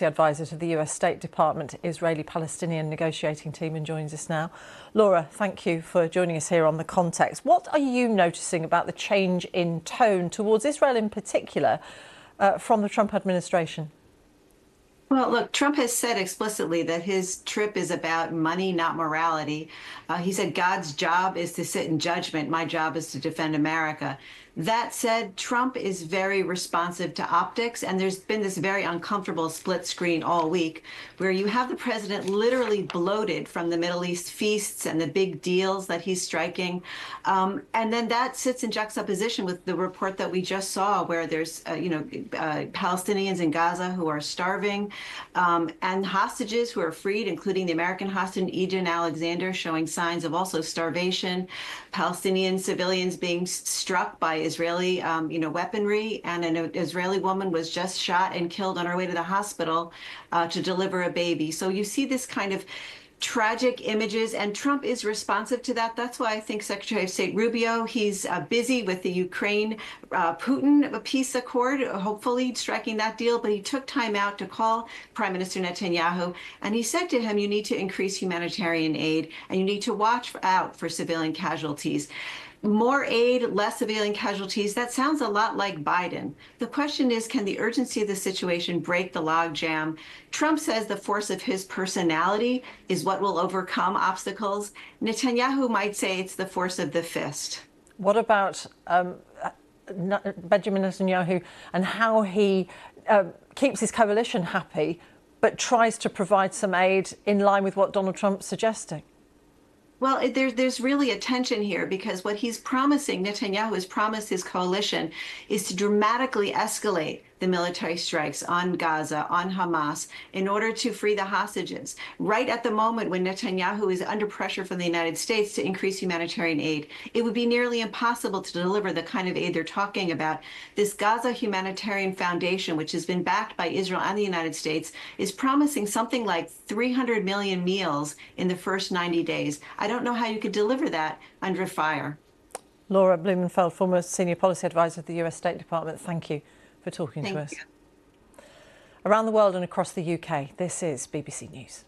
Advisor to the US State Department Israeli-Palestinian negotiating team, and joins us now. Laura, thank you for joining us here on The Context. What are you noticing about the change in tone towards Israel in particular from the Trump administration? Well, look, Trump has said explicitly that his trip is about money, not morality. He said God's job is to sit in judgment. My job is to defend America. That said, Trump is very responsive to optics, and there's been this very uncomfortable split screen all week where you have the president literally bloated from the Middle East feasts and the big deals that he's striking. And then that sits in juxtaposition with the report that we just saw where there's, Palestinians in Gaza who are starving, and hostages who are freed, including the American hostage Eden Alexander, showing signs of also starvation, Palestinian civilians being struck by Israeli, weaponry, and an Israeli woman was just shot and killed on her way to the hospital to deliver a baby. So you see this kind of tragic images, and Trump is responsive to that. That's why I think Secretary of State Rubio, he's busy with the Ukraine-Putin peace accord, hopefully striking that deal, but he took time out to call Prime Minister Netanyahu, and he said to him, you need to increase humanitarian aid, and you need to watch out for civilian casualties. More aid, less civilian casualties, that sounds a lot like Biden. The question is, can the urgency of the situation break the logjam? Trump says the force of his personality is what will overcome obstacles. Netanyahu might say it's the force of the fist. What about Benjamin Netanyahu and how he keeps his coalition happy, but tries to provide some aid in line with what Donald Trump's suggesting? Well, there's really a tension here, because what he's promising, Netanyahu has promised his coalition, is to dramatically escalate the military strikes on Gaza, on Hamas, in order to free the hostages. Right at the moment when Netanyahu is under pressure from the United States to increase humanitarian aid, it would be nearly impossible to deliver the kind of aid they're talking about. This Gaza Humanitarian Foundation, which has been backed by Israel and the United States, is promising something like 300 million meals in the first 90 days. I don't know how you could deliver that under fire. Laura Blumenfeld, former Senior Policy Advisor to the US State Department, thank you for talking to us. Thank you. Around the world and across the UK, this is BBC News.